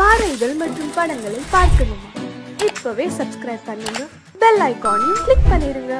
பாடல்கள் மற்றும் படங்களை பார்க்கணுமா? இப்பவே சப்ஸ்கிரைப் பண்ணுங்க, பெல் ஐகானையும் கிளிக் பண்ணிருங்க.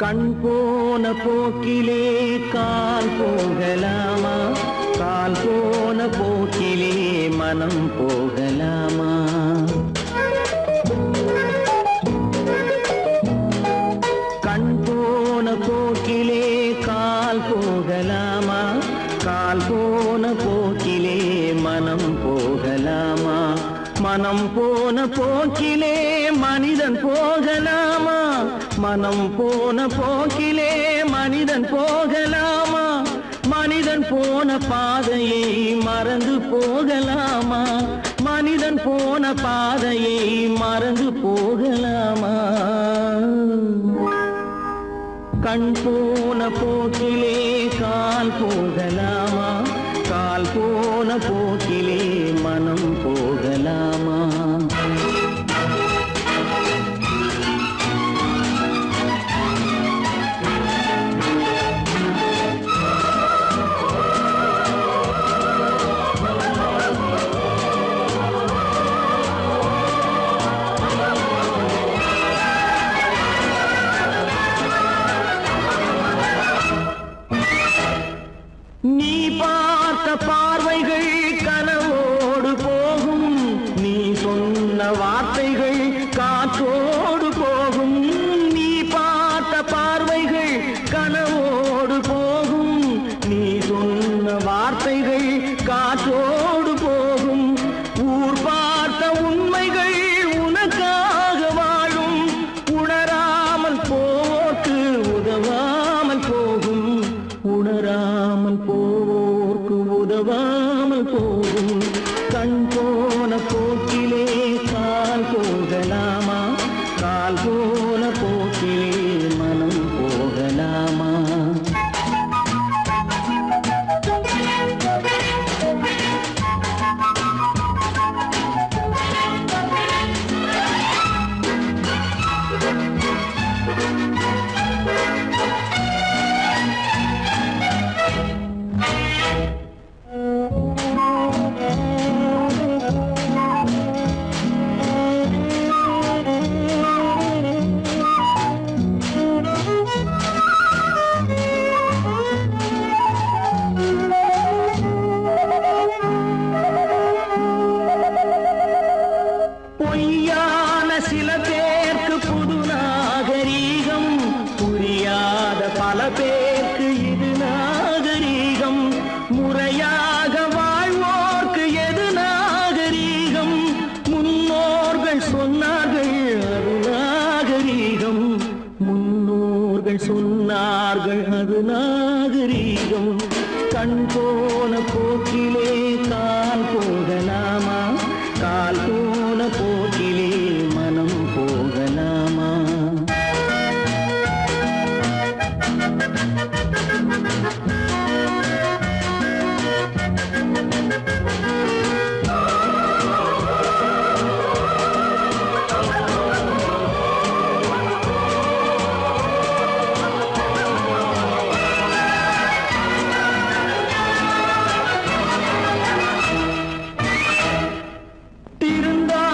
கண் போன போக்கிலே கால் போகலாமா? கால் போன போக்கிலே மனம் போகலாமா? கண் போன போக்கிலே கால் போகலாமா? கால் போன போக்கிலே மனம் போகலாமா? மனம் போன போக்கிலே மனிதன் போகலாமா? மனம் போன போக்கிலே மனிதன் போகலாமா? மனிதன் போன பாதையை மறந்து போகலாமா? மனிதன் போன பாதையை மறந்து போகலாமா? கண் போன போக்கிலே கால் போகலாமா? கால் போன போக்கிலே மனம் போகலாமா? நீ பார்த்த பார்வைகள் கனவோடு போகும், நீ சொன்ன வார்த்தைகள் காற்றோடு போகும். நீ பார்த்த பார்வைகள் கனவோடு போகும், நீ சொன்ன வார்த்தைகள் காற்றோடு போகும். ஊர் பார்த்த உண்மைகள் உனக்காக வாழும், உணராமல் போக்கு உதவாமல் போகும். உணராமல் போவோர்க்கு உதவாமல் போகும். கண் போன போக்கிலே கால் போகலாமா? கால் போன போக்கிலே மனம் போகலாமா? பொய்யான சில பேருக்கு புது நாகரீகம், புரியாத பல பேருக்கு இது நாகரீகம். முறையாக வாழ்வோர்க்கு எது நாகரீகம்? முன்னோர்கள் சொன்னார்கள் அது நாகரீகம். முன்னோர்கள் சொன்னார்கள் அது நாகரீகம். கண் போன போக்கிலே கால் போகலாமா? கால் போன போக்கிலே மனம் போகலாமா? திருந்தாத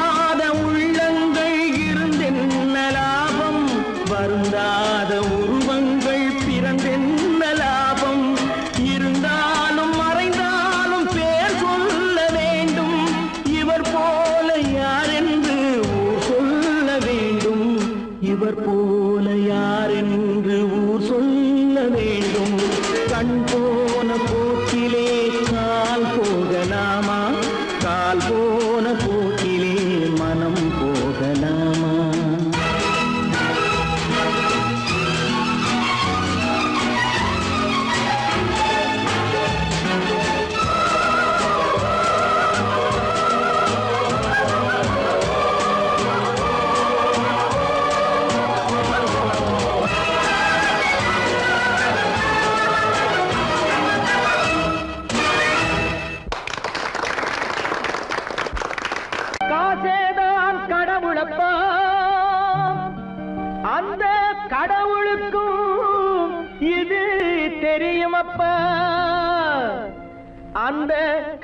அந்த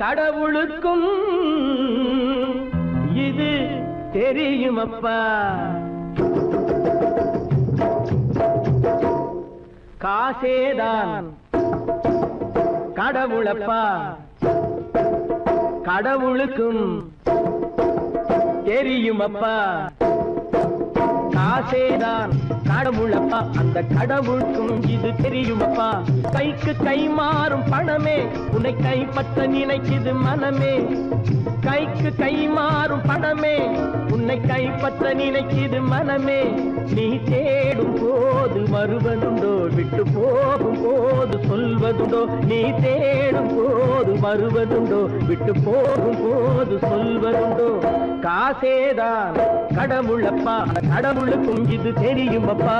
கடவுளுக்கும் இது தெரியுமப்பா. காசேதான் கடவுளப்பா, கடவுளுக்கும் தெரியுமப்பா. காசேதான் கடவுளப்பா, அந்த கடவுளுக்கும் இது தெரியுமப்பா. கைக்கு கை மாறும் பணமே உன்னை கைப்பற்ற நினைக்குது மனமே. கைக்கு கை மாறும் பணமே உன்னை கைப்பற்ற நினைக்குது மனமே. நீ தேடும் போது வருவதுண்டோ, விட்டு போகும் போது சொல்வதுண்டோ. நீ தேடும் போது வருவதுண்டோ, விட்டு போகும் போது சொல்வதுண்டோ. காசேதான் கடவுளப்பா, கடவுளுக்கும் இது தெரியுமப்பா.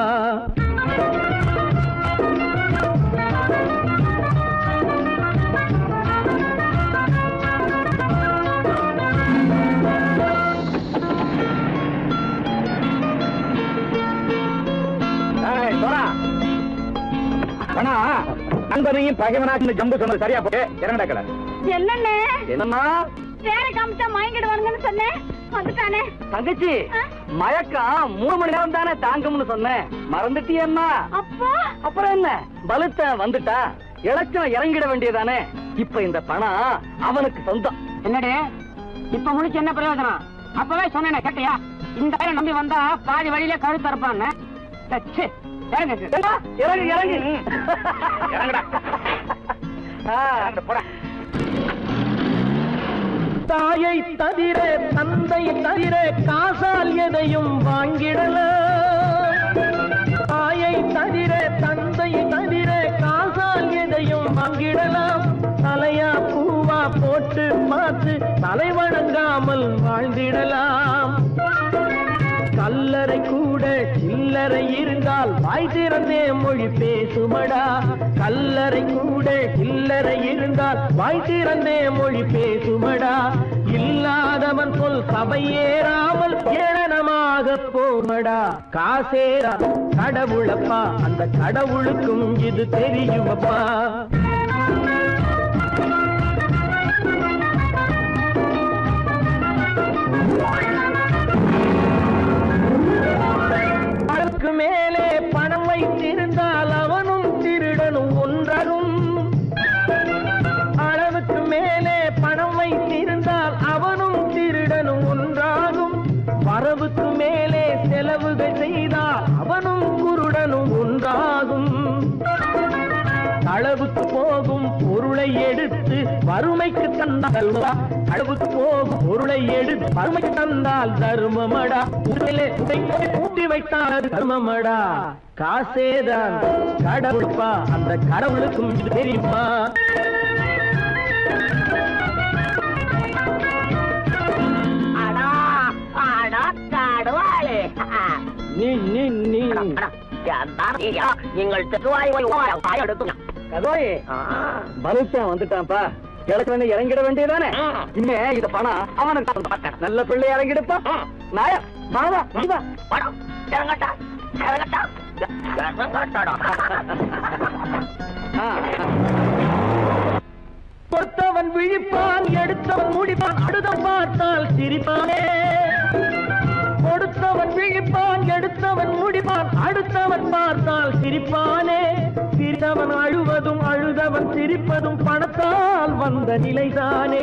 நண்பனையும் பகைவனாக்கு ஜம்பு சொன்னது சரியா போட்டு இறங்கடக்கல. என்னண்ணே என்னம்மா வேற காமிச்சா மயங்கிடுவானுங்கன்னு சொன்னேன், வந்துட்டானே. தங்கச்சி, மயக்கம் 3 மணி நேரம் தானே தாங்கும்னு சொன்னேன், மறந்துட்டியம்மா? அப்போ அப்புறம் என்ன, பலுத்த வந்துட்டா இலச்சம் இறங்கிட வேண்டியதானே. இப்ப இந்த பணம் அவனுக்கு சொந்தம். என்னடே இப்ப முடிச்சு என்ன பிரயோஜனம்? அப்பவே சொன்னேன் கேட்டியா? இந்த வேலை நம்பி வந்தா பாதி வழியில கழுத்து இருப்பான்னு. இறங்கு இறங்கு இறங்குடா. போட. தாயை தவிர தந்தை தவிர காசால் எதையும் வாங்கிடலாம். தாயை தவிர தந்தை தவிர காசால் எதையும் வாங்கிடலாம். தலையா பூவா போட்டு பார்த்து தலை வணங்காமல் வாழ்ந்திடலாம். கல்லறை கூட சில்லறை இருந்தால் வாய் திறந்தே மொழி பேசுமடா. கல்லறை கூட சில்லறை இருந்தால் வாய் திறந்தே மொழி பேசுமடா. இல்லாதவன் சொல் சபையேறாமல் ஏளனமாக போமடா. காசேரா கடவுளப்பா, அந்த கடவுளுக்கும் இது தெரியுமப்பா. அளவுக்கு மேலே பணம் வைத்திருந்தால் அவனும் திருடனும் ஒன்றாகும். அளவுக்கு மேலே பணம் வைத்திருந்தால் அவனும் திருடனும் ஒன்றாகும். வரவுக்கு மேலே செலவுகள் செய்தால் அவனும் குருடனும் ஒன்றாகும். அளவுக்கு போகும் பொருளை எடுத்து வறுமைக்கு தந்தால் அளவுக்கு போகும் பொருளை எடுத்து வறுமைக்கு தந்தால் தர்மமடா. கூட்டி வைத்தால் தர்மமடா. காசேதான் கடவுள்ப்பா, அந்த கடவுளுக்கும் இது தெரியுமா? வந்துட்டான்ப்பா, கிழக்கு இறங்கிட வேண்டியதானே. இனிமே இது பணம் அவனுக்கு நல்ல பிள்ளை இறங்கிடுப்பா. நாயா மாவா இறங்கட்டா இறங்கட்டா. பொறுத்தவன் விழிப்பான், எடுத்தவன் முடிப்பான், அடுத்தவன் பார்த்தால் சிரிப்பானே. கொடுத்தவன் விழிப்பான், எடுத்தவன் முடிப்பான், அடுத்தவன் பார்த்தால் சிரிப்பானே. சிரித்தவன் அழுவதும் அழுதவன் சிரிப்பதும் பணத்தால் வந்த நிலைதானே.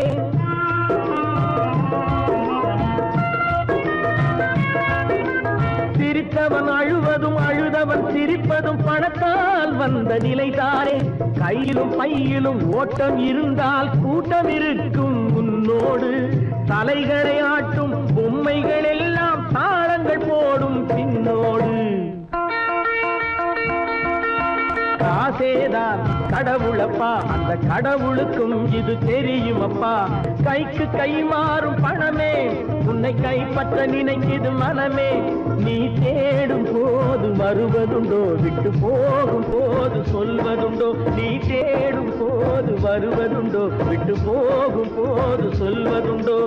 சிரித்தவன் அழுவதும் அழுதவன் சிரிப்பதும் பணத்தால் வந்த நிலைதானே. கையிலும் பையிலும் ஓட்டம் இருந்தால் கூட்டம் இருக்கும் உன்னோடு. தலைகளை ஆட்டும் பொம்மைகள் எல்லாம் தாளங்கள் போடும் பின்னோடு. காசேதான் கடவுளப்பா, அந்த கடவுளுக்கும் இது தெரியுமப்பா. கைக்கு கை மாறும் பணமே உன்னை கைப்பற்ற நினைக்குது மனமே. நீ தேடும் போது வருவதுண்டோ, விட்டு போகும் போது சொல்வதுண்டோ. நீ தேடும் போது வருவதுண்டோ, விட்டு போகும் போது சொல்வதுண்டோ.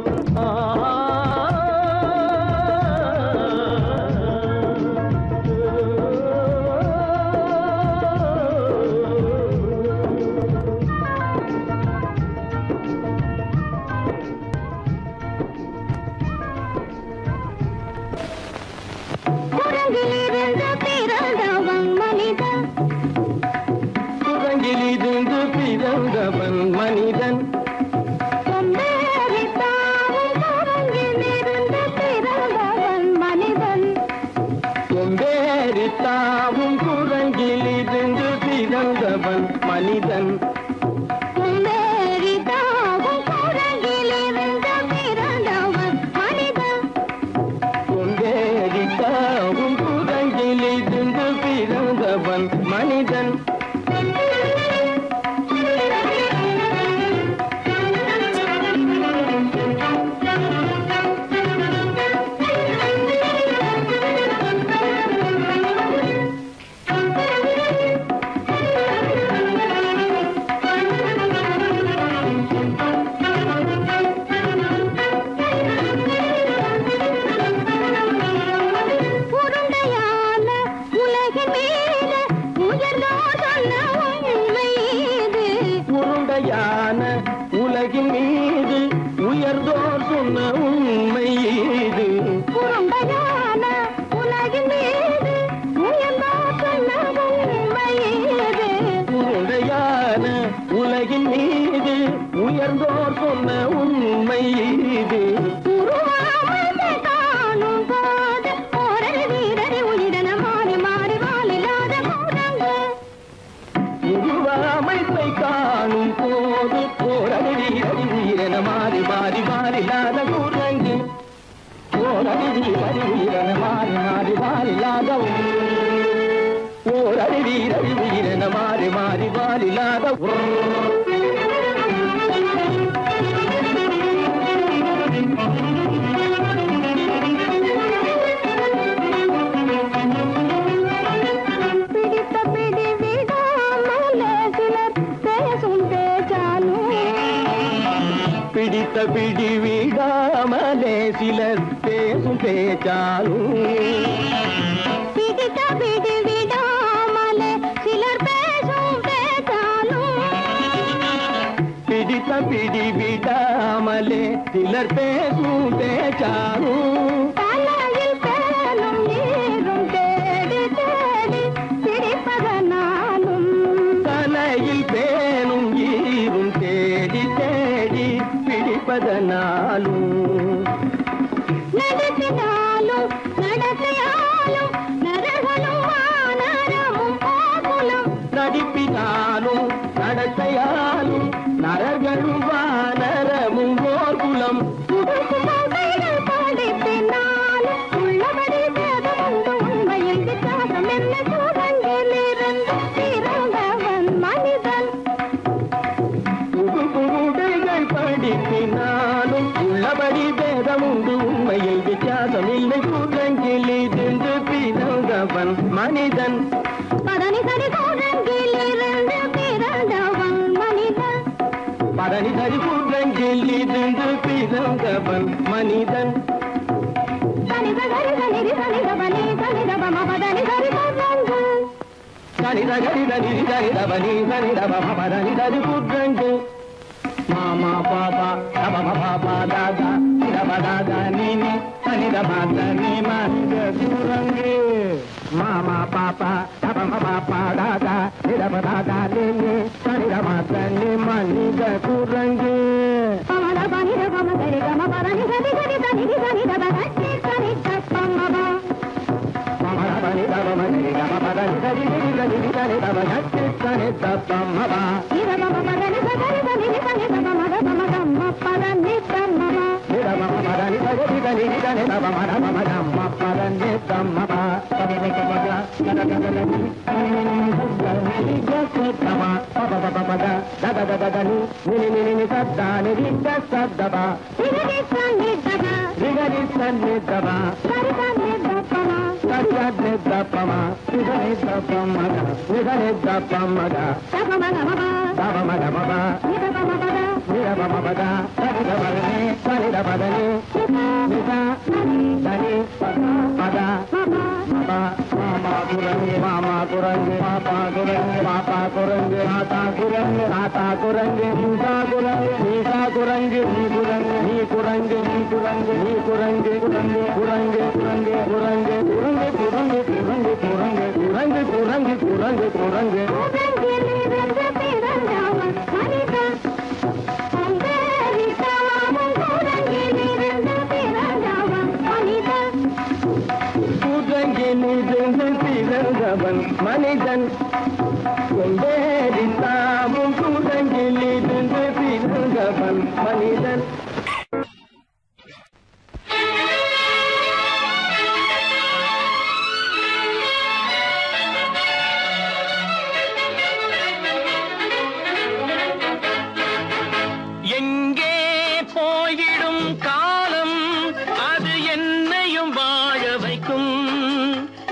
பிறந்தவன் மனிதன் தாவும் குரங்கிலிருந்து பிறந்தவன் மனிதன் தாவும் குரங்கிலிருந்து பிறந்தவன் மனிதன் உலகின் மீது உயர்ந்தோர் சொன்ன உண்மை இது உருண்டையான உலகின் மீது உயர்ந்தோர் சொன்ன உண்மை இது உருண்டையான உலகின் மீது உயர்ந்தோர் சொன்ன உண்மை இது உருவாமை காணும் போது ஒரு வீரரை உயிரின மாறி மாறி வாழில்லாத கூடங்கு உருவாமைப்பை காணும் போது போரடி வீரன மாறி மாறி மாறில்லாத குரங்கு போரடி வீரன மாறி மாறி மாறில்லாத போரடி வீரன மாறி மாறி மாறில்லாத பிடித்த பிடி விடாமலே சிலர் பேசும் பேச்சாலும் பிடித்த பிடி விடாமலே சிலர் பேசும் பேச்சாலும் பிடித்த பிடி விடாமலே சிலர் பேசும் பேச்சாலும் தலையில் பேலும் நீரும் தேடி தேடி பிடிப்பதனாலும் தலையில் பேலும் ஈரும் தேடி தேடி பிடிப்பதனாலும் நடத்தினாலும் நடத்தையாலும் நரகனும் வானரமும் கோகுலம் நடிப்பினாலும் நடத்தையாலும் நரகனும் வானரமும் கோகுலம் படிப்பினாலும் உள்ளபடி வேதமுண்டு உண்மையில் வித்தியாசம் என்ன சூழலிலிருந்து பிறந்தவன் மனிதன் படிப்பினாலும் உள்ளபடி வேதமுண்டு உண்மையில் வித்தியாசம் இல்லை குரங்கிலிருந்து பிறந்தவன் மனிதன் பதனி சரி குரங்கிலிருந்து பிறந்தவன் மனிதன் பதனி சரி குரங்கிலிருந்து பிறந்தவன் மனிதன் சனித சரி சனிதி சனிதபனி சனிதபம பதனி சரி குரங்கு சனித சரி சனிதி சனிதபனி சனிதபம பதனி சரி குரங்கு மாமா பாபா தப பாபா தாதா தப தாதா நீனி சனித பாதா நீ மனித குரங்கு மாமா பாபா தப பாபா தாதா தப தாதா நீனி சனித பாதா நீ மனித குரங்கு பமத பனித பம சரி கம பரணி சரி சரி தனி சனி தப கட்டி சனி தப்பமபா பமத பனித பம சரி கம பரணி சரி சரி தனி சனி தப கட்டி சனி தப்பமபா இத பம பரணி சரி சனி சனி தப மத பம கம்ம பரணி தம்மபா இத பம பரணி சரி சனி சனி தப மத பம கம்ம பரணி தம்மபா சரி கமஜா கதகதனி நினி சுத்தனி ஜசத்தமா பப பப பத தத தத தனி நினி நினி சத்தானி ரித்த சத்தபா நினி சன்னி தப நினி சன்னி தப சரி சன்னி தப்பமா சரி சன்னி தப்பமா நினி தப்பமக நினி தப்பமக தபமகமபா தபமகமபா நிதபமபத நிதபமபத சரிதபதனி சரிதபதனி நித தனி பத மப மாமா குரங்கு மாமா குரங்கு பாப்பா குரங்கு பாப்பா குரங்கு மாதா குரங்கு மாதா குரங்கு நீசா குரங்கு நீசா குரங்கு நீ குரங்கு நீ குரங்கு நீ குரங்கு நீ குரங்கு குரங்கு குரங்கு குரங்கு குரங்கு குரங்கு குரங்கு குரங்கு குரங்கு குரங்கு குரங்கு குரங்கு குரங்கு பிறந்தவன் மனிதன் கொண்டேறி தாமும் கூடங்கில் இருந்து பிறந்தவன் மனிதன். எங்கே போய்விடும் காலம் அது என்னையும் வாழ வைக்கும்.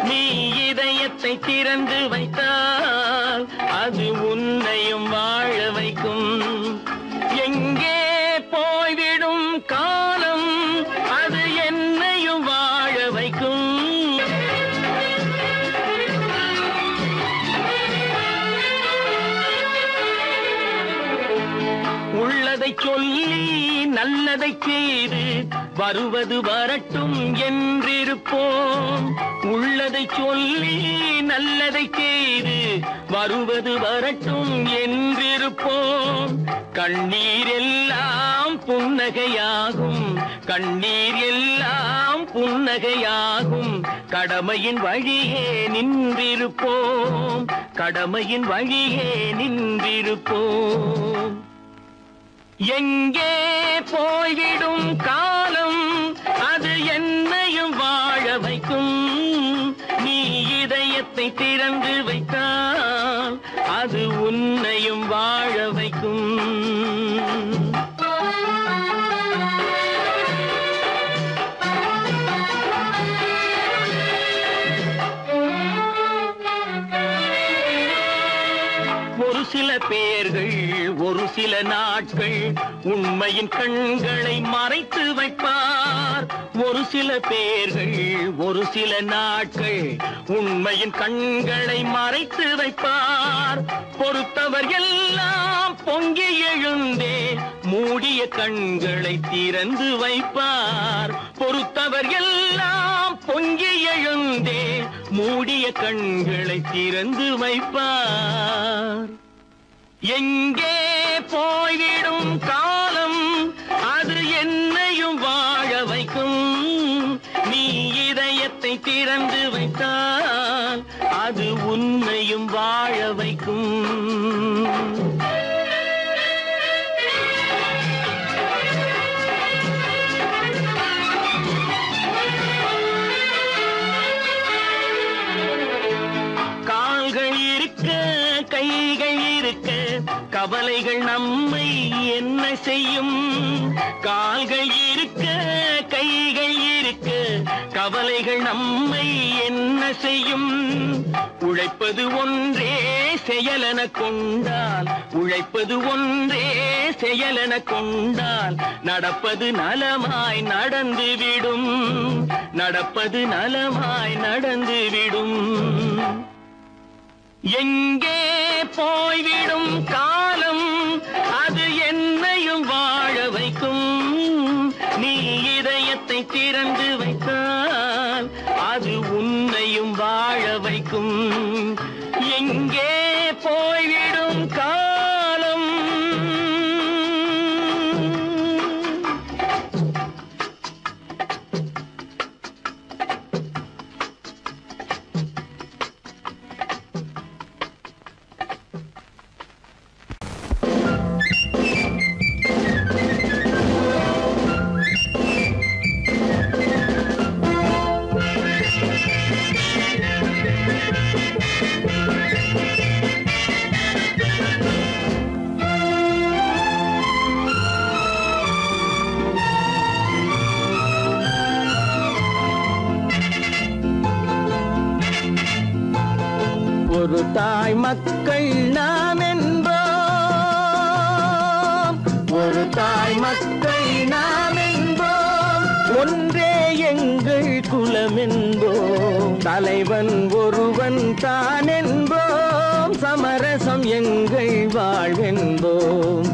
நீ இதயத்தை திறந்து வைத்தால் அது உன்னையும் வாழ வைக்கும். எங்கே போய்விடும் காலம் அது என்னையும் வாழ வைக்கும். உள்ளதை சொல்லி நல்லதை செய்து வருவது வரட்டும் என்றிருப்போம். உள்ளதை சொல்லி நல்லதை செய்து வருவது வரட்டும் என்றிருப்போம். கண்ணீர் எல்லாம் புன்னகையாகும், கண்ணீர் எல்லாம் புன்னகையாகும். கடமையின் வழியே நின்றிருப்போம், கடமையின் வழியே நின்றிருப்போம். எங்கே போய்விடும் காலம் அது என்னையும் வாழ வைக்கும். நீ இதயத்தை திறந்து வைத்தால் அது உன்னையும் வாழ வைக்கும். ஒரு சில பேர்கள் ஒரு சில நாட்கள் உண்மையின் கண்களை மறைத்து வைப்பார். ஒரு சில பேர்கள் ஒரு சில நாட்கள் உண்மையின் கண்களை மறைத்து வைப்பார். பொறுத்தவர் எல்லாம் பொங்கி எழுந்தே மூடிய கண்களை திறந்து வைப்பார். பொறுத்தவர் எல்லாம் பொங்கி எழுந்தே மூடிய கண்களை திறந்து வைப்பார். எங்கே போய்விடும் காலம் அது என்னையும் வாழ வைக்கும். நீ இதயத்தை திறந்து வைத்தால் அது உன்னையும் வாழ வைக்கும். கால்கள் இருக்க கைகள் இருக்க கவலைகள் நம்மை என்ன செய்யும். கால்கள் இருக்க கைகள் இருக்க கவலைகள் நம்மை என்ன செய்யும். உழைப்பது ஒன்றே செயலென கொண்டால், உழைப்பது ஒன்றே செயலென கொண்டால் நடப்பது நலமாய் நடந்துவிடும், நடப்பது நலமாய் நடந்துவிடும். எங்கே போய்விடும் காலம் அது என்னையும் வாழ வைக்கும். நீ இதயத்தை திறந்து வைத்தால் அது உன்னையும் வாழ வைக்கும். எங்கே போய்விடும் காலம். ஒரு தாய் மக்கள் நாம் என்போம், ஒரு தாய் மக்கள் நாம் என்போம். ஒன்றே எங்கள் குலம் என்போம், தலைவன் ஒருவன் தான் என்போம். சமரசம் எங்கள் வாழ்வென்போம்.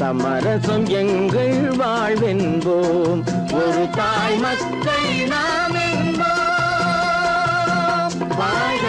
சமரசம் எங்கள் வாழ்வென்போம். ஒரு தாய் மக்கள் நாம் என்போம். வாழ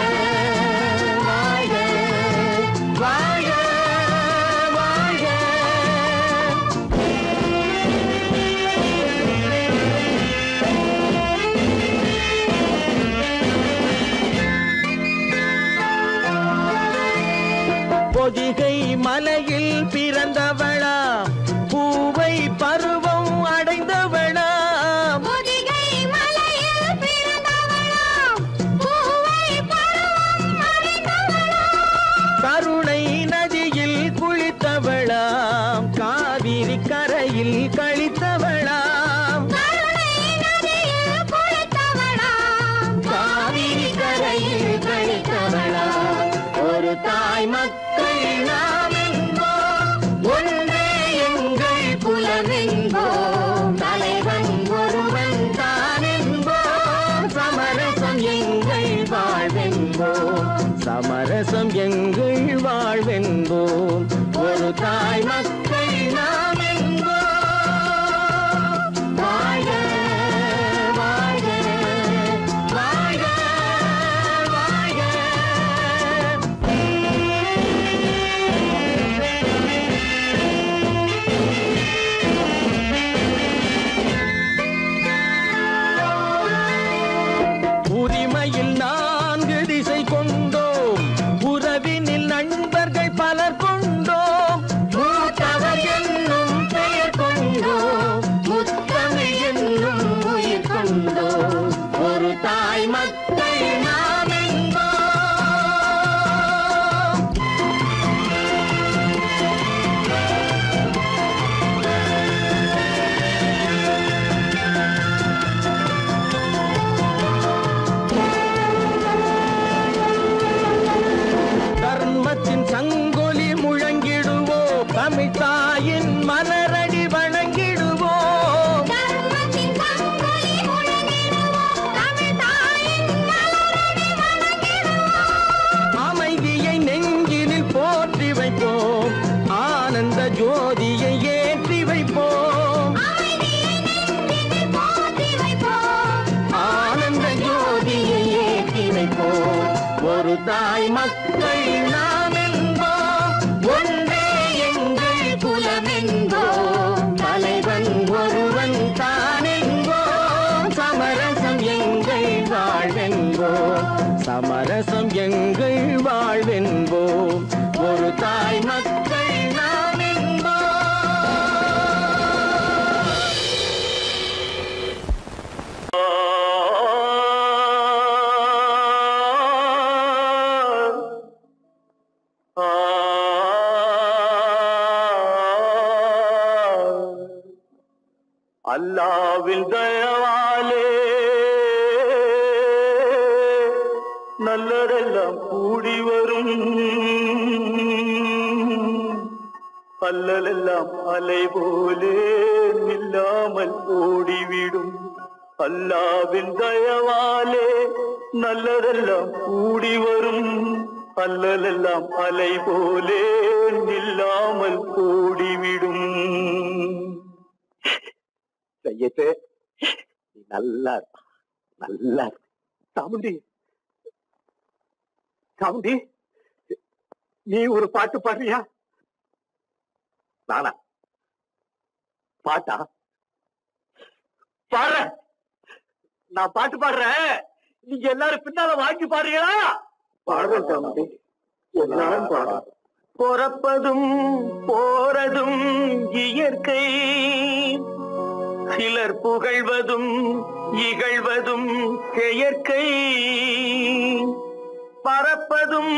கழித்தவளாம் காவிரி கரையில் கழித்தவளாம் ஒரு தாய் மக்கள் நாம் என்போம் ஒன்றே எங்கள் குலம் என்போம் தலைவன் ஒருவன் தான் என்போம் சமரசம் எங்கள் வாழ்வென்போம் சமரசம் எங்கள் வாழ்வென்போம் ஒரு தாய் மக்கள் நாம் என்போம் வாழ்க வாழ்க வாழ்க வாழ்க உரிமையில் 4 திசை கொண்டோம் உறவினில் நண்பர்கள் பலர் கொண்டோம் மூத்தவர் என்னும் பெயர் கொண்டோம் முத்தமிழ் என்னும் உயிர் கொண்டோம் ஒரு தாய் மக்கள் நாம் என்போம் தர்மத்தின் சங்கொலி முழங்கிடுவோம் தமிழ் தாயின் மலரடி வணங்கிடுவோம் அமைதியை நெஞ்சினில் போற்றி வைப்போம் ஆனந்த ஜோதியை ஏற்றி வைப்போம் ஆனந்த ஜோதியை ஏற்றி வைப்போம் ஒரு தாய் மக்கள் நாம் என்போம் ஒன்றே எங்கள் குலம் என்போம் தலைவன் ஒருவன் தான் என்போம் சமரசம் எங்கள் வாழ்வென்போம் சமரசம் எங்கள் வாழ்வென்போம் ஒரு தாய் மக்கள் நாம் அல்லாவின் தயவாலே நல்லதெல்லாம் கூடி வரும் அல்லலெல்லாம் அலை போலே நில்லாமல் ஓடிவிடும் அல்லாவின் தயவாலே நல்லதெல்லாம் கூடி வரும் அல்லலெல்லாம் அலை போலே நில்லாமல் ஓடிவிடும் செய்யட்டு நீ நல்லா நல்லா சாமுண்டி சாமுண்டி நீ ஒரு பாட்டு பாடுறியா நானா பாட்டா பாடுற நான் பாட்டு பாடுறேன் நீங்க எல்லாரும் பின்னால வாங்கி பாடுறீங்களா பாடுறேன் சாமுண்டி எல்லாரும் பாடுற பிறப்பதும் போறதும் இயற்கை சிலர் புகழ்வதும் இகழ்வதும் செயற்கை பறப்பதும்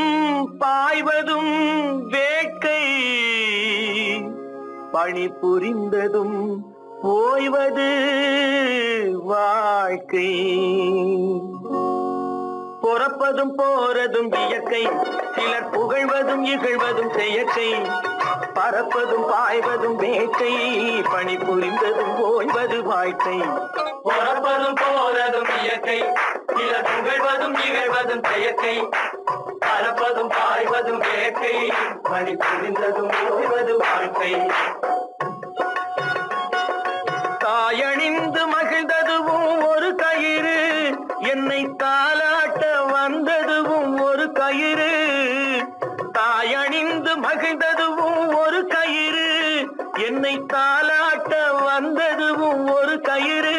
பாய்வதும் வேட்கை பணி புரிந்ததும் ஓய்வது வாழ்க்கை பிறப்பதும் போறதும் இயற்கை சிலர் புகழ்வதும் இகழ்வதும் செயற்கை பறப்பதும் பாய்வதும் வேட்கை பணி புரிந்ததும் ஓய்வது வாழ்க்கை பிறப்பதும் போறதும் இயற்கை சிலர் புகழ்வதும் இகழ்வதும் செயற்கை பறப்பதும் பாய்வதும் வேட்கை பணி புரிந்ததும் ஓய்வது வாழ்க்கை தாயணிந்து மகிழ்ந்ததுவும் ஒரு கயிறு என்னை தாலாட்ட வந்ததுவும் ஒரு கயிறு தாயணிந்து மகிழ்ந்ததுவும் ஒரு கயிறு என்னை தாலாட்ட வந்ததுவும் ஒரு கயிறு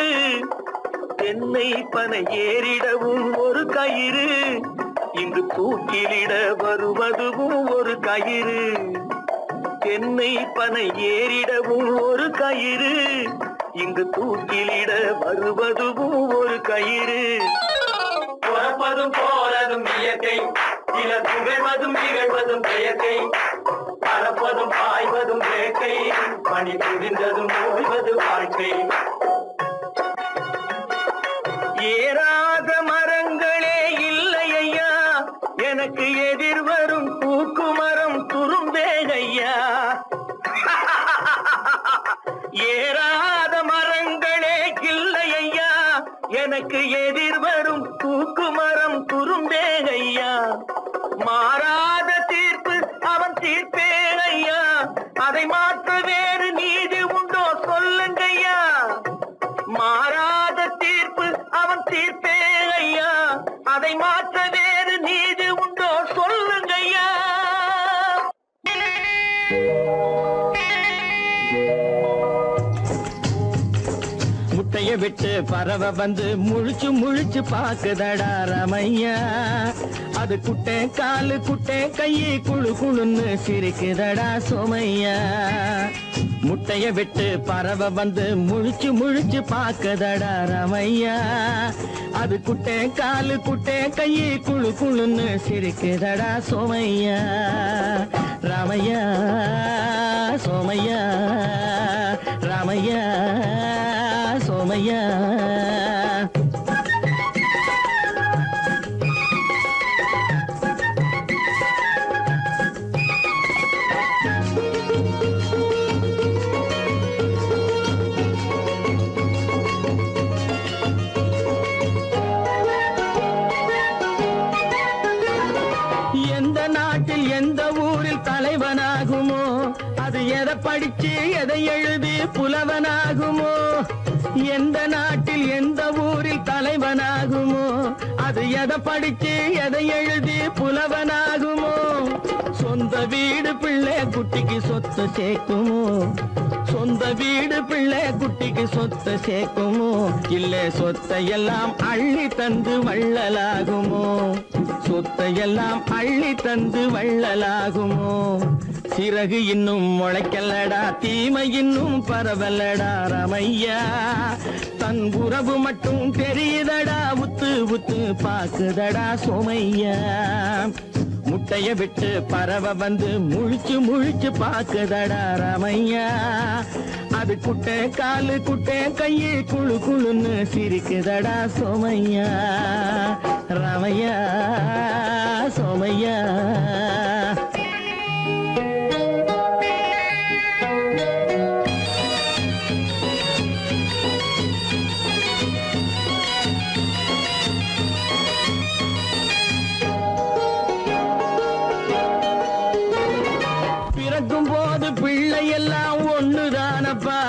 தென்னை பனை ஏறிடவும் ஒரு கயிறு இங்கு தூக்கிலிட வருவதுவும் ஒரு கயிறு தென்னை பனை ஏறிடவும் ஒரு கயிறு இங்கு தூக்கிலிட வருவதுவும் ஒரு கயிறு பிறப்பதும் போறதும் இயற்கை சிலர் புகழ்வதும் இகழ்வதும் செயற்கை பறப்பதும் பாய்வதும் வேட்டை பணி புரிந்ததும் ஓய்வது வாழ்க்கை ஏறாத மரங்களே இல்லை ஐயா எனக்கு எதிர் வரும் பூக்கு மரம் துரும்பேகையா ஏறாத மரங்களே இல்லை ஐயா எனக்கு எதிர் வரும் பூக்கு மரம் துரும்பேகையா மாறாத தீர்ப்பு அவன் தீர்ப்பே ஐயா அதை மாற்ற வேறு நீதி உண்டோ சொல்லுங்கய்யா மாறாத தீர்ப்பு அவன் தீர்ப்பே ஐயா அதை மாற்ற வேறு நீதி உண்டோ சொல்லுங்கய்யா முட்டைய விட்டு பறவை வந்து முழிச்சு முழிச்சு பாக்குதடா ரமையா அது குட்டை காலு குட்டை கையை குழு குழுன்னு சிரிக்குதடா சோமையா முட்டைய விட்டு பறவை வந்து முழிச்சு முழிச்சு பாக்குதடா ரமையா அது குட்டை காலு குட்டை கையை குழு குழுன்னு சிரிக்குதடா சோமையா ராமையா சோமையா ராமையா சோமையா எந்த நாட்டில் எந்த ஊரில் தலைவனாகுமோ அது எதை படிச்சு எதை எழுதி புலவனாகுமோ எந்த நாட்டில் எந்த ஊரில் தலைவனாகுமோ அது எதை படிச்சு எதை எழுதி புலவனாகுமோ சொந்த வீடு பிள்ளை குட்டிக்கு சொத்து சேர்க்குமோ சொந்த வீடு பிள்ளை குட்டிக்கு சொத்து சேர்க்குமோ இல்ல சொத்தையெல்லாம் அள்ளி தந்து வள்ளலாகுமோ சொத்தையெல்லாம் அள்ளி தந்து வள்ளலாகுமோ சிறகு இன்னும் முளைக்கல்லடா தீமை இன்னும் பரவலடா ரமையா தன் உறவு மட்டும் தெரியுதடா உத்து உத்து பாக்குதடா சோமையா முட்டைய விட்டு பறவை வந்து முழிச்சு முழிச்சு பாக்குதடா ரமையா அது குட்டை காலு குட்டை கையை குழு குழுன்னு சிரிக்குதடா சோமையா ரமையா சோமையா பிறக்கும் போது பிள்ளை எல்லாம் ஒண்ணுதானப்பா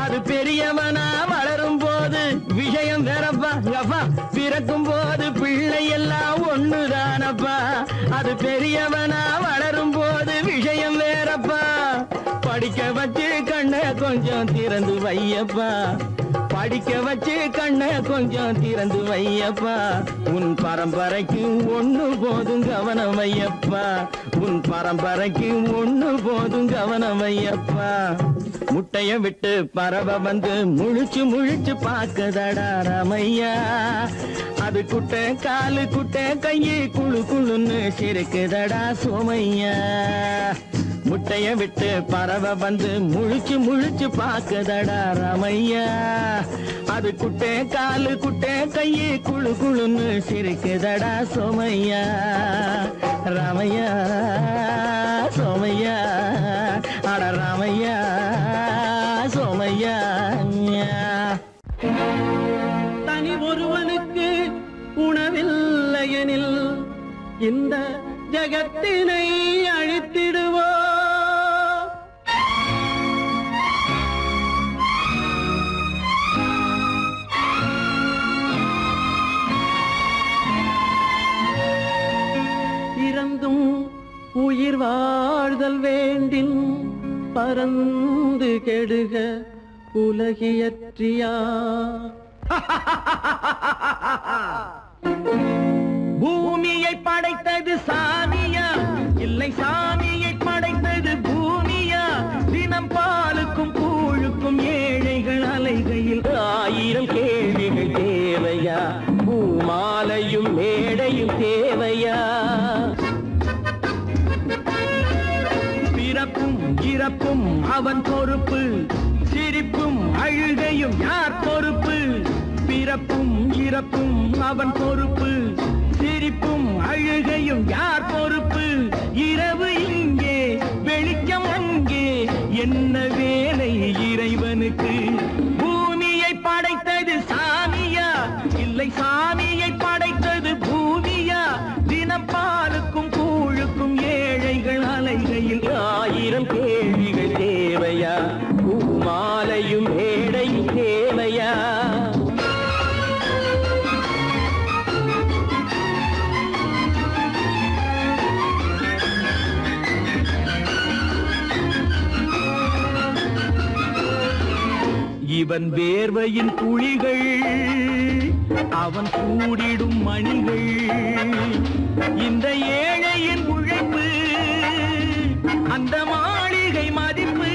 அது பெரியவனா வளரும் போது விஷயம் வேறப்பா அப்பா பிறக்கும் போது பிள்ளை எல்லாம் ஒண்ணுதானப்பா அது பெரியவனா வளரும் போது விஷயம் வேறப்பா படிக்க வச்சு கண்ணை கொஞ்சம் திறந்து வையப்பா படிக்க வச்சு கண்ணை கொஞ்சம் திறந்து வையப்பா உன் பரம்பரைக்கு ஒண்ணு போதும் கவனம் வையப்பா உன் பரம்பரைக்கு ஒண்ணு போதும் கவனம் வையப்பா முட்டைய விட்டு பறவை வந்து முழிச்சு முழிச்சு பாக்குதடா ரமையா அது குட்டை காலு குட்டை கையை குழு குழுன்னு சிரிக்குதடா சோமையா முட்டைய விட்டு பறவை வந்து முழிச்சு முழிச்சு பாக்குதடா ரமையா அது குட்டை காலு குட்டை கையை குழு குழுன்னு சிரிக்குதடா சோமையா ராமையா சோமையா அட ராமையா சோமையா தனி ஒருவனுக்கு உணவில்லையெனில் இந்த ஜகத்தினை அழித்திடுவோ இறந்தும் உயிர் வாழ்தல் வேண்டின் பறந்து கெடுக உலகியற்றியா பூமியை படைத்தது சாமியா இல்லை சாமியை படைத்தது பூமியா தினம் பாலுக்கும் கூழுக்கும் ஏழைகள் அலைகையில் 1000 கேள்விகள் தேவையா பூமாலையும் மேடையும் தேவையா அவன் பொறுப்பு, சிரிப்பும் அழுகையும் யார் பொறுப்பு? பிறப்பும் இறப்பும் அவன் பொறுப்பு, சிரிப்பும் அழுகையும் யார் பொறுப்பு? இரவு இங்கே வெளிச்சம் அங்கே, என்ன வேலை இறைவனுக்கு? பூமியை படைத்தது சாமியா, இல்லை சாமியை படைத்தது பூமியா? தினம் பாலுக்கும் கூழுக்கும் ஏழைகள் அலைகையில் 1000 கேள்விகள் தேவையா? பூமாலையும் மேடையும் தேவையா? இவன் வேர்வையின் துளிகள், அவன் கூடிடும் மணிகள், இந்த ஏழையின் உழைப்பு, அந்த மாளிகை மதிப்பு.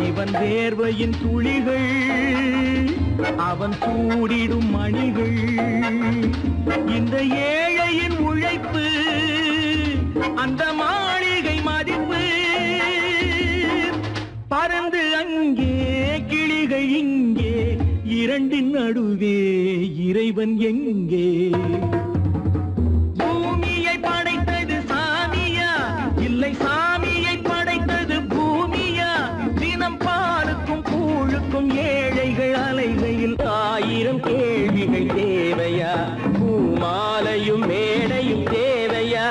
இவன் வேர்வையின் துளிகள், அவன் கூடிடும் மணிகள், இந்த ஏழையின் உழைப்பு, அந்த மாளிகை மதிப்பு. பறந்து அங்கே கிளிகள் இங்கே, இரண்டின் நடுவே இறைவன் எங்கே? பூமியை படைத்தது சாமியா, இல்லை சாமியை படைத்தது பூமியா? தினம் பாலுக்கும் கூழுக்கும் ஏழைகள் அலைகையில் 1000 கேள்விகள் தேவையா? பூமாலையும் மேடையும் தேவையா?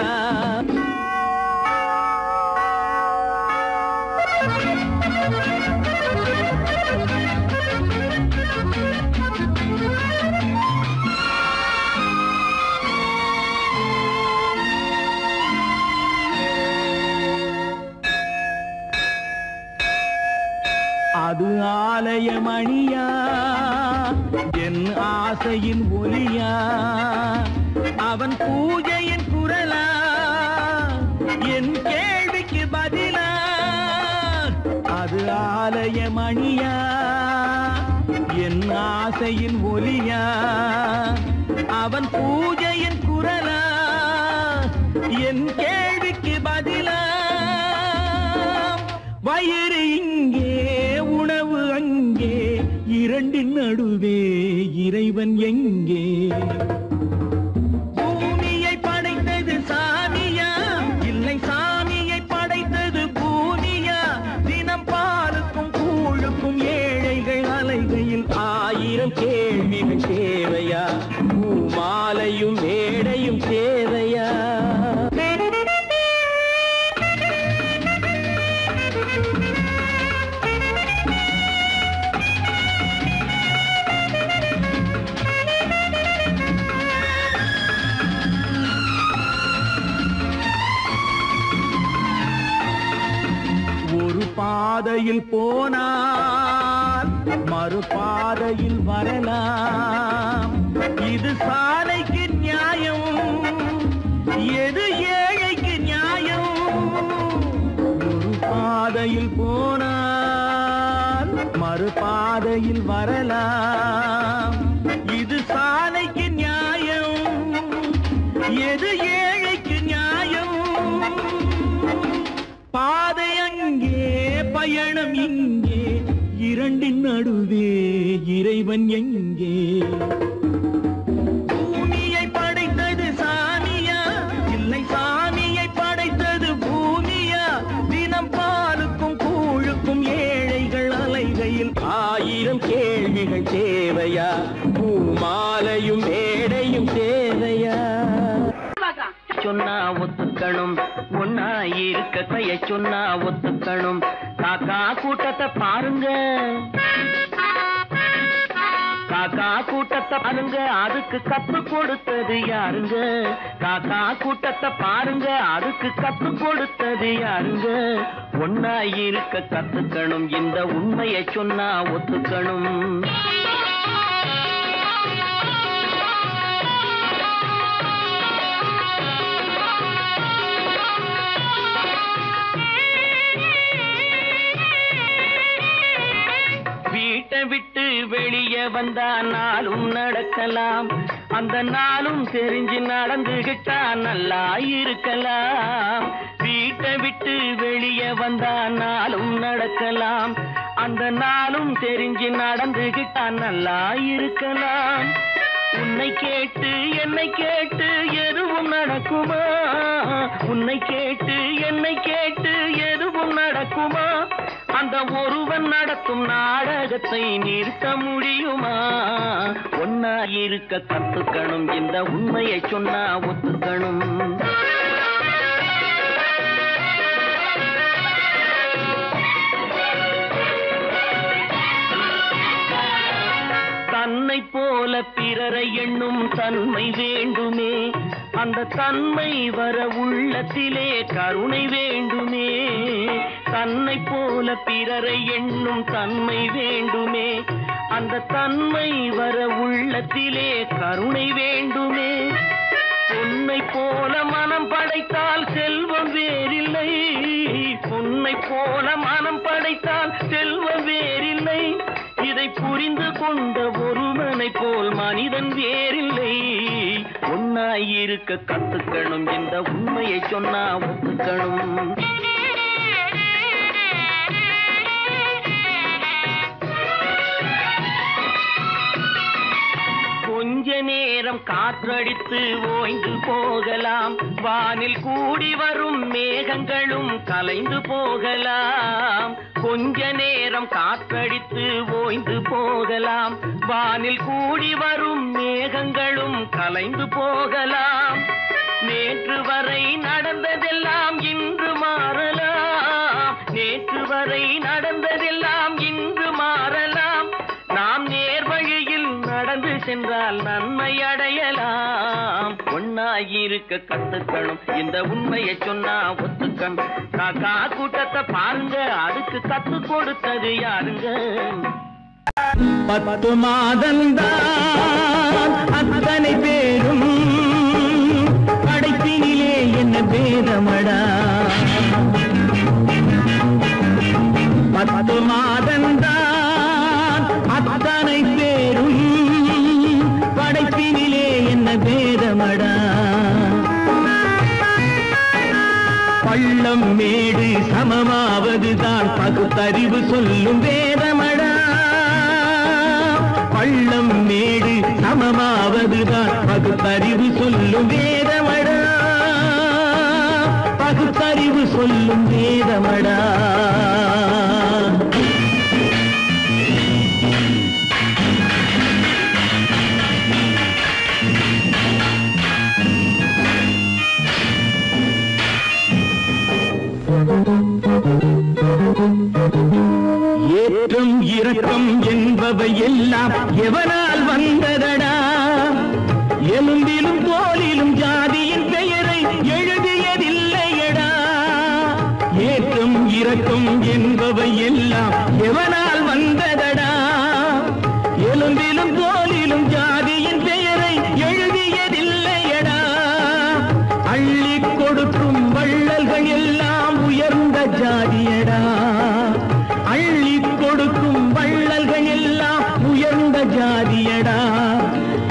அது ஆலய மணியா, என் ஆசையின் ஒலியா? அவன் பூஜையின் குரலா, என் கேள்விக்கு பதிலா? அது ஆலய மணியா, என் ஆசையின் ஒலியா? அவன் பூஜையின் குரலா, என் கேள்விக்கு பதிலா? வயிறு இங்கே உணவு அங்கே, இரண்டின் நடுவே இறைவன் எங்கே? பூமியை படைத்தது சாமியா, இல்லை சாமியை படைத்தது பூமியா? தினம் பாலுக்கும் கூழுக்கும் ஏழைகள் அலைகையில் 1000 கேள்விகள் தேவையா? பூமாலையும் மேடையும் தேவையா? ஒரு பாதையில் போனால் மறுபாதையில் வரலாம், இது சாலைக்கு நியாயம், எது ஏழைக்கு நியாயம்? ஒரு பாதையில் போனால் மறுபாதையில் வரலாம், இது சாலைக்கு நியாயம், எது ஏழைக்கு நியாயம்? பாதை அங்கே பயணம் இங்கே, இரண்டின் நடுவே இறைவன் எங்கே? பூமியை படைத்தது சாமியா, இல்லை சாமியை படைத்தது பூமியா? தினம் பாலுக்கும் கூழுக்கும் ஏழைகள் அலைகையில் 1000 கேள்விகள் தேவையா? பூமாலையும் மேடையும் தேவையா? சொன்னா ஒத்துக்கணும், ஒன்னா இருக்க கைய சொன்னா ஒத்துக்கணும். காக்கா கூட்டத்தை பாருங்க, காக்கா கூட்டத்தை பாருங்க, அதுக்கு கத்து கொடுத்தது யாருங்க? காக்கா கூட்டத்தை பாருங்க, அதுக்கு கத்து கொடுத்தது யாருங்க? ஒன்னா இருக்க கத்துக்கணும், இந்த உண்மையை சொன்னா ஒத்துக்கணும். வீட்டை விட்டு வெளியே வந்தா நாளும் நடக்கலாம், அந்த நாளும் தெரிஞ்சு நடந்துகிட்டா நல்லா இருக்கலாம். வீட்டை விட்டு வெளியே வெளியே வந்தா நாளும் நடக்கலாம், அந்த நாளும் தெரிஞ்சு நடந்துகிட்டா நல்லா இருக்கலாம். உன்னை கேட்டு என்னை கேட்டு எதுவும் நடக்குமா? உன்னை கேட்டு என்னை கேட்டு எதுவும் நடக்குமா? அந்த ஒருவன் நடத்தும் நாடகத்தை நிறுத்த முடியுமா? ஒன்னா இருக்க கத்துக்கணும், இந்த உண்மையை சொன்னா ஒத்துக்கணும். தன்னை போல பிறரை எண்ணும் தன்மை வேண்டுமே, அந்த தன்மை வர உள்ளத்திலே கருணை வேண்டுமே. தன்னை போல பிறரை எண்ணும் தன்மை வேண்டுமே, அந்த தன்மை வர உள்ளத்திலே கருணை வேண்டுமே. பொன்னை போல மனம் படைத்தால் செல்வம் வேறில்லை, பொன்னை போல மனம் படைத்தால் செல்வம் வேறில்லை. இதை புரிந்து கொண்ட ஒருவனை போல் மனிதன் வேறில்லை. ஒன்னாயிருக்க கத்துக்கணும், இந்த உண்மையை சொன்னா ஒத்துக்கணும். கொஞ்ச நேரம் காற்றடித்து ஓய்ந்து போகலாம், வானில் கூடி வரும் மேகங்களும் கலைந்து போகலாம். கொஞ்ச நேரம் காற்றடித்து ஓய்ந்து போகலாம், வானில் கூடி வரும் மேகங்களும் கலைந்து போகலாம். நேற்று வரை நடந்ததெல்லாம் இன்று மாறலாம், நேற்று வரை நடந்ததெல்லாம் இன்று மாறலாம். நாம் நேர்வழியில் நடந்து சென்றால் நன்மை அடையலாம். ஒன்னாயிருக்க கத்துக்கணும், இந்த உண்மையை சொன்னா ஒத்துக்கணும். காக்கா கூட்டத்தை பாருங்க, அதுக்கு கத்து கொடுத்தது யாருங்க? 10 மாதந்தான் அத்தனை பேரும் படைப்பினிலே என்ன பேதமடா. 10 மாதந்தான் அத்தனை பேரும் படைப்பினிலே என்ன பேதமடா. பள்ளம் மேடு சமமாவதுதான் பகுத்தறிவு சொல்லும் வேதமடா. பள்ளம் மேடு சமமாவதுதான் பகுத்தறிவு சொல்லும் வேதமடா. பகுத்தறிவு சொல்லும் வேதமடா. ஏற்றம் இரக்கம் என்பவை எல்லாம் எவனால் வந்ததடா. எலும்பிலும் தோலிலும் ஜாதியின் பெயரை எழுதியதில்லையடா. ஏற்றம் இரக்கம் என்பவை எல்லாம் எவனால் வந்ததடா. எலும்பிலும் தோலிலும் ஜாதியின் பெயரை எழுதியதில்லையடா. அள்ளி கொடுக்கும் வள்ளல்கள் எல்லாம் உயர்ந்த ஜாதியடா. அள்ளி கொடுக்கும் வள்ளல்கள் எல்லாம் உயர்ந்த ஜாதியடா.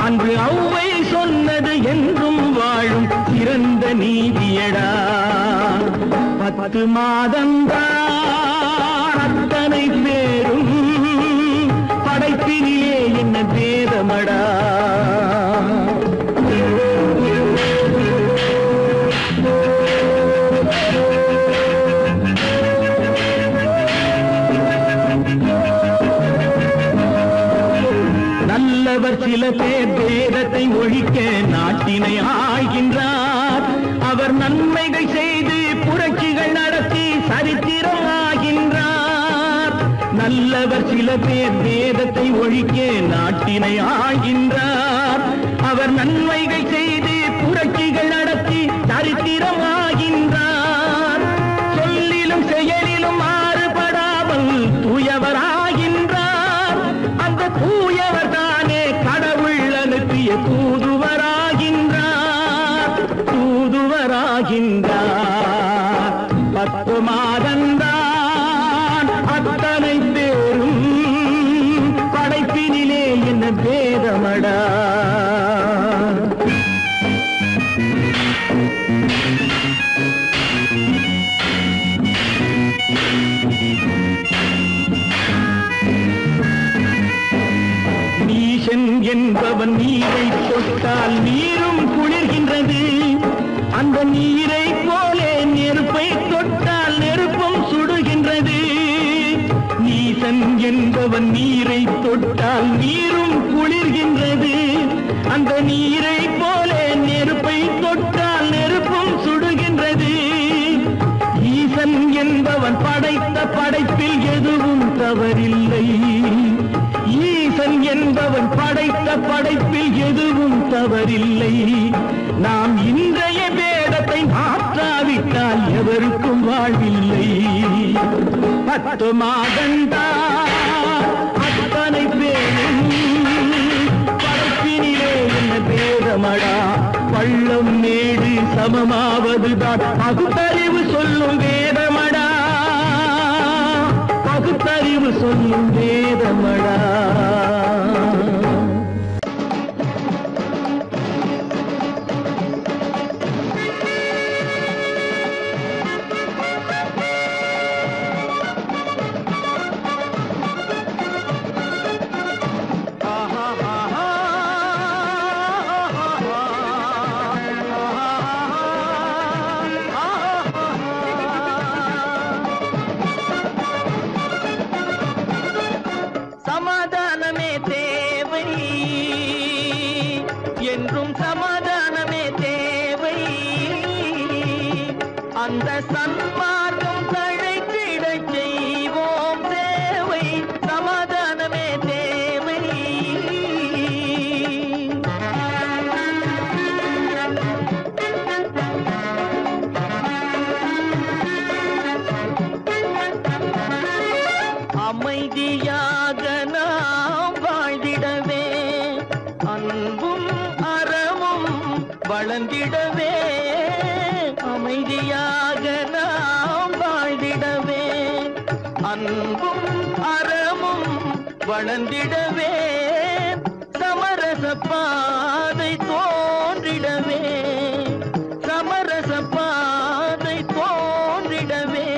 அன்று ஔவை சொன்னது என்றும் வாழும் சிறந்த நீதியடா. 10 மாதந்தான் அத்தனை பேரும் படைப்பினிலே என்ன பேதமடா. நல்லவர் சில பேர் வேதத்தை ஒழிக்க நாட்டினை ஆள்கின்றார். அவர் நன்மைகள் செய்து புரட்சிகள் நடத்தி சரித்திரம் ஆகின்றார். நல்லவர் சில பேர் வேதத்தை ஒழிக்க நாட்டினை ஆள்கின்றார். அவர் நன்மைகள் செய்து புரட்சிகள் நடத்தி சரித்திரம் ஆகின்றார். சொல்லிலும் செயலிலும் மாறுபடாமல் தூயவராகின்றார். அந்த தூயவர் தானே கடவுள் அனுப்பிய தூதுவராகின்றார். தூதுவராகின்றார். 10 மாதந்தான் அத்தனை பேரும் படைப்பினிலே என்ன பேதமடா. என்பவன் நீரை தொட்டால் நீரும் குளிர்கின்றது. அந்த நீரை போலே நெருப்பை தொட்டால் நெருப்பும் சுடுகின்றது. நீசன் என்பவன் நீரை தொட்டால் நீரும் குளிர்கின்றது. அந்த நீரை போலே நெருப்பை தொட்டால் நெருப்பும் சுடுகின்றது. ஈசன் என்பவன் படைத்த படைப்பில் எதுவும் தவறில்லை. ஈசன் என்பவன் படைத்த படைப்பில் எதுவும் தவறில்லை. நாம் இன்றைய வேதத்தை மாற்றாவிட்டால் எவருக்கும் வாழ்வில்லை. 10 மாதந்தா அத்தனை பேரும் படைப்பினிலே என்ன பேதமடா. பள்ளம் மேடு சமமாவதுதான் பகுத்தறிவு சொல்லும் வேதமடா. பகுத்தறிவு சொல்லும் வேதமடா. சமாதானமே தேவை என்றும் சமாதானமே தேவை. அந்த சன்மார்க்கம் தழைத்திடச் செய்வோம் தேவை. சமாதானமே தேவை. அமைதியாக நாம் வாழ்ந்திடவே அன்பும் அறமும் வளர்ந்திடவே. அமைதியாக நாம் வாழ்ந்திடவே அன்பும் அறமும் வளர்ந்திடவே. சமரச பாதை தோன்றிடவே. சமரச பாதை தோன்றிடவே.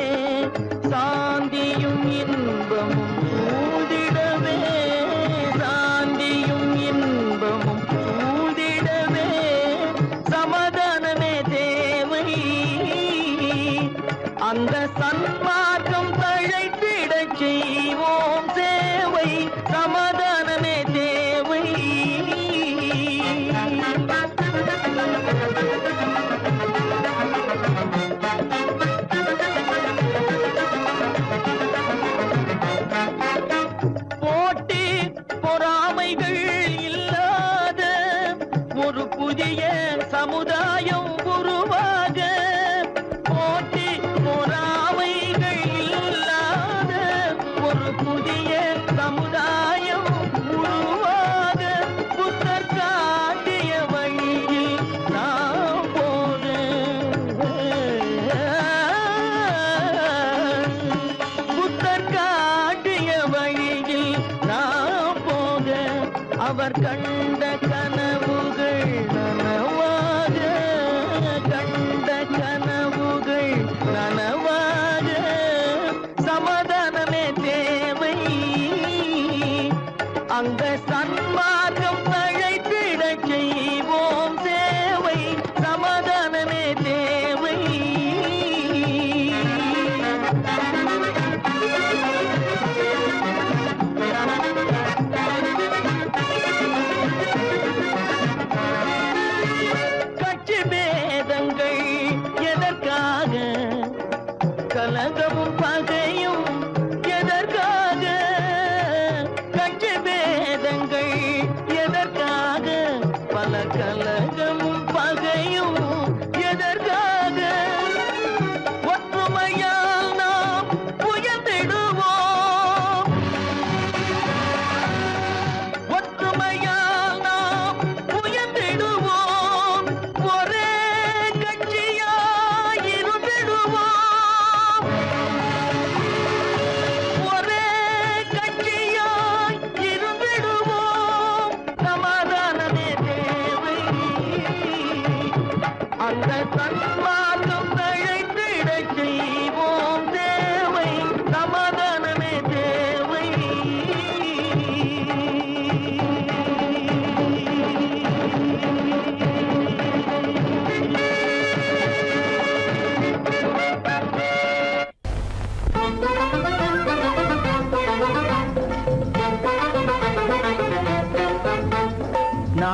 சாந்தியும் இன்பமும் சூழ்ந்திடவே. சாந்தியும் இன்பமும் சூழ்ந்திடவே. சமாதானமே தேவை. அந்த சன்மார்க்கம் தழைத்திடச் செய்வோம் சேவை. சமாதானமே தேவை. போட்டி பொறாமைகள் இல்லாத ஒரு புதிய சமுதாயம் உருவாக. போட்டி பொறாமைகள் இல்லாத ஒரு புதிய சமுதாயம் உருவாக. புத்தர் காட்டிய வழியில் நாம் போக. புத்தர் காட்டிய வழியில் நாம் போக. அவர் கண்ட கனவுகள் நனவாக. கண்ட கனவுகள் நனவாக. சமாதானமே தேவை. அங்க சன்மார்க்கம் தழைத்திடச் செய்வோம் சேவை. சமாதானமே தேவை. கட்சி பேதங்கள் எதற்காக? கலகமும் பகையும் எதற்காக? கட்சி பேதங்கள்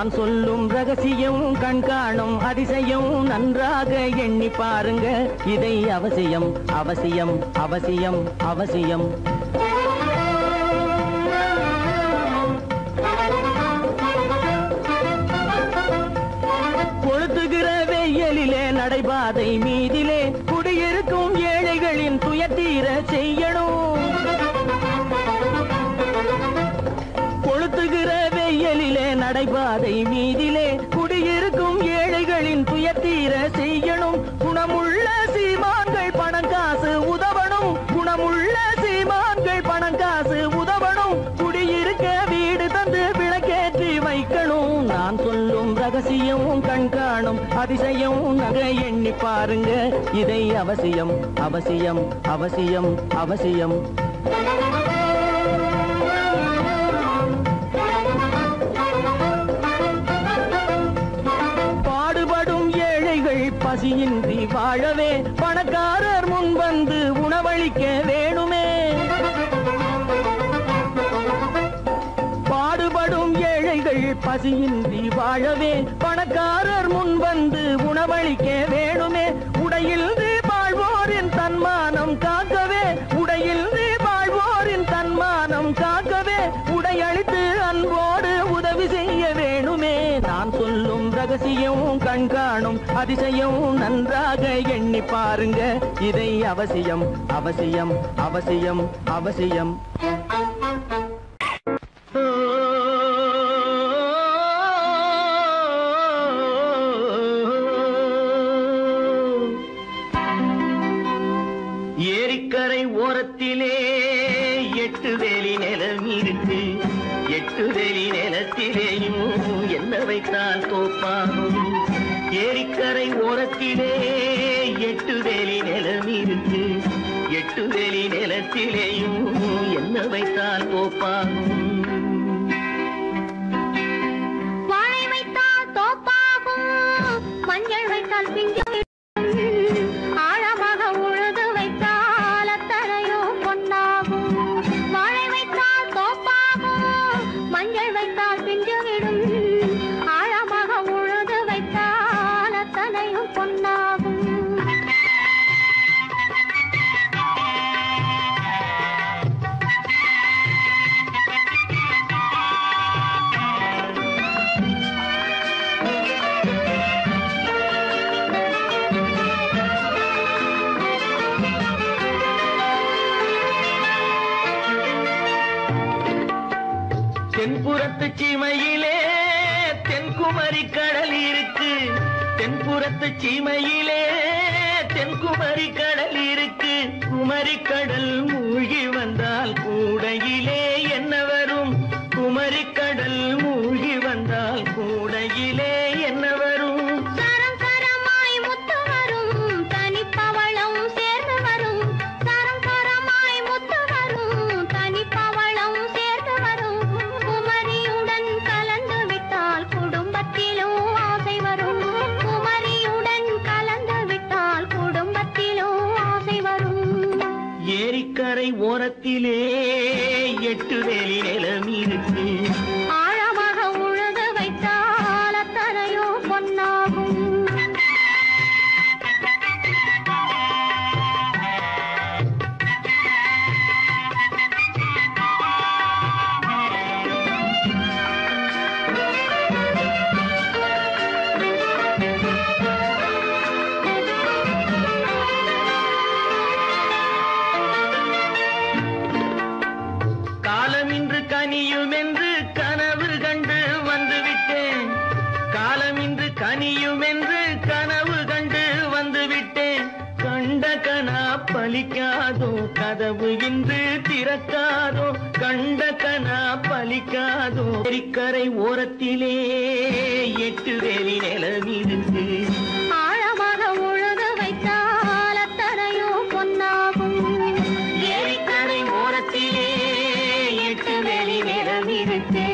நான் சொல்லும் ரகசியம் கண்காணும் அதிசயம் நன்றாக எண்ணி பாருங்க இதை அவசியம் அவசியம் அவசியம் அவசியம் கொளுத்துகிற வெயிலிலே நடைபாதை மீதிலே குடியிருக்கும் ஏழைகளின் துயத்தீர செய்யணும் கொளுத்துகிற வெயிலிலே நடைபாதை மீதிலே குடியிருக்கும் ஏழைகளின் துயத்தீர செய்யணும் குணமுள்ள சீமான்கள் பணம் காசு உதவணும் குணமுள்ள சீமான்கள் பணம் காசு உதவணும் குடியிருக்க வீடு தந்து விளக்கேற்றி வைக்கணும் நான் சொல்லும் ரகசியம் கண்காணும் அதிசயம் நகை எண்ணி பாருங்க இதை அவசியம் அவசியம் அவசியம் அவசியம் பாடுபடும் ஏழைகள் பசியின்றி வாழவே பணக்காரர் முன் வந்து உணவளிக்க வேணுமே பாடுபடும் ஏழைகள் பசியின்றி வாழவே பணக்காரர் முன் வந்து உணவளிக்க வேணுமே உடையில் வாழ்வோரின் தன்மானம் காக்கவே உடையில் வாழ்வோரின் தன்மானம் காக்கவே உடையளித்து அன்போடு உதவி செய்ய வேணுமே நான் சொல்லும் ரகசியம் கண்காணும் அதிசயம் நன்றாக எண்ணி பாருங்க இதை அவசியம் அவசியம் அவசியம் அவசியம் ஏரிக்கரை ஓரத்திலே 8 வேலி நிலம் இருக்கு 8 வேலி நிலத்திலேயும் என்ன வைத்தால் தோப்பாகும் ஏரிக்கரை ஓரத்திலே 8 வேலி நிலம் இருக்கு 8 வேலி நிலத்திலேயும் என்ன வைத்தால் தோப்பாகும் வாழை வைத்தால் தோப்பாகும் மஞ்சள் வைத்தால் பிஞ்சு ஆழமாக உழுது வைத்தால் அத்தனையோ பொன்னாகும் வாழை வைத்தால் தோப்பாகும் மஞ்சள் வைத்தால் பிஞ்சு விடும் ஆழமாக உழுது வைத்தால் அத்தனையோ பொன்னாகும் தென்புறத்து சீமையிலே தென்குமரி கடல் இருக்கு தென்புறத்து சீமையிலே தென்குமரி கடல் இருக்கு குமரி கடல் மூழ்கி வந்தால் கூடையிலே என்ன வரும் குமரி கடல் மூழ்கி வந்தால் கூடையிலே என்ன வரும் சரம் சரமாய் முத்து வரும் தனிப்பவளம் சேர்ந்து வரும் சரம் சரமாய் முத்து வரும் தனிப்பவளம் சேர்ந்து வரும் குமரியுடன் கலந்து விட்டால் குடும்பத்திலும் ஆசை வரும் குமரியுடன் கலந்து விட்டால் குடும்பத்திலும் ஆசை வரும் ஏரிக்கரை ஓரத்திலே 8 வேலி நிலம் இருக்கு ஆழமாக உழுது வைத்தால் அத்தனையோ பொன்னாகும் காலமின்று கனியும் என்று கனவு கண்டு வந்துவிட்டேன் காலமின்று கனியும் என்று கனவு கண்டு வந்துவிட்டேன் கண்ட கனா பலிக்காதோ கதவு இன்று திறக்காதோ கண்ட கனா பலிக்காதோ ஏரிக்கரை ஓரத்திலே 8 வேலி நிலம் இருக்கு ஆழமாக உழுது வைத்தால் அத்தனையோ பொன்னாகும் ஏரிக்கரை ஓரத்திலே 8 வேலி நிலம் இருக்கு